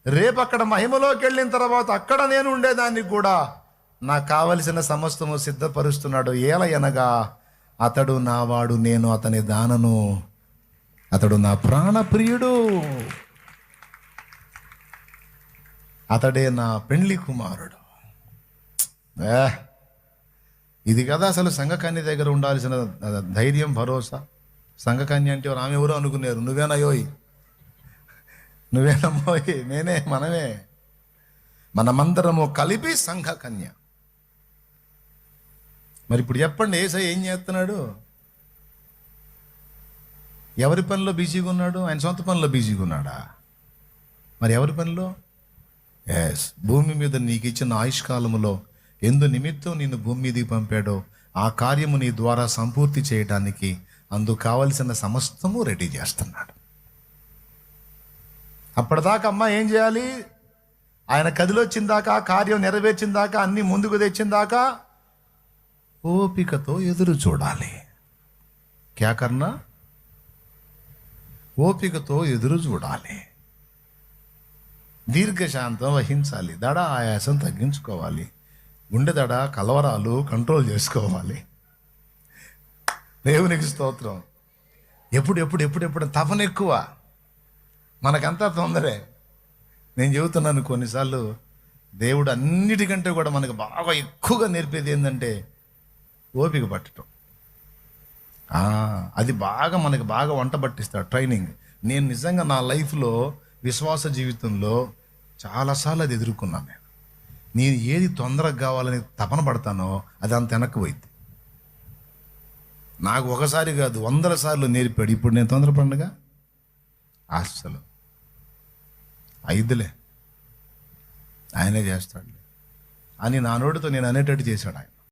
రేపు అక్కడ మహిమలోకి వెళ్ళిన తర్వాత అక్కడ నేను ఉండేదాన్ని కూడా నాకు కావలసిన సమస్తము సిద్ధపరుస్తున్నాడు. ఏలయనగా అతడు నావాడు, నేను అతని దానను, అతడు నా ప్రాణప్రియుడు, అతడే నా పెండ్లి కుమారుడు. ఇది కదా అసలు సంఘకన్య దగ్గర ఉండాల్సిన ధైర్యం, భరోసా. సంఘకన్య అంటే ఆమె ఎవరో అనుకున్నారు. నువ్వేనయోయ్, నువ్వేనమ్మోయ్, నేనే, మనమే, మనమందరము కలిపి సంఘకన్య. మరి ఇప్పుడు చెప్పండి, యేసయ్య ఏం చేస్తున్నాడు? ఎవరి పనిలో బిజీగా ఉన్నాడు? ఆయన సొంత పనిలో బిజీగా ఉన్నాడా? మరి ఎవరి పనిలో? భూమి మీద నీకు ఇచ్చిన ఆయుష్కాలములో ఎందు నిమిత్తం నిన్ను భూమి మీదకి పంపాడో ఆ కార్యము నీ ద్వారా సంపూర్తి చేయడానికి అందుకు కావలసిన సమస్తము రెడీ చేస్తున్నాడు. అప్పటిదాకా అమ్మ ఏం చేయాలి? ఆయన కదిలొచ్చిందాకా, కార్యం నెరవేర్చిందాకా, అన్ని ముందుకు తెచ్చిందాకా ఓపికతో ఎదురు చూడాలి. క్యాకర్నా? ఓపికతో ఎదురు చూడాలి. దీర్ఘశాంతం వహించాలి. దడ ఆయాసం తగ్గించుకోవాలి. గుండె దడ, కలవరాలు కంట్రోల్ చేసుకోవాలి. దేవునికి స్తోత్రం. ఎప్పుడు తపన ఎక్కువ, మనకంతా తొందరే. నేను చెబుతున్నాను, కొన్నిసార్లు దేవుడు అన్నిటికంటే కూడా మనకు బాగా ఎక్కువగా నేర్పేది ఏంటంటే ఓపిక పట్టడం. అది మనకి బాగా వంట పట్టిస్తాడు, ట్రైనింగ్. నేను నిజంగా నా లైఫ్లో, విశ్వాస జీవితంలో చాలాసార్లు అది ఎదుర్కొన్నాను. నేను ఏది తొందరగా కావాలని తపన పడతానో అది అంత వెనక్కి పోయింది. నాకు ఒకసారి కాదు 100 సార్లు నేర్పాడు. ఇప్పుడు నేను తొందరపడగా అస్సలు 5లే, ఆయనే చేస్తాడు అని నా నోటితో నేను అనేటట్టు చేశాడు ఆయన.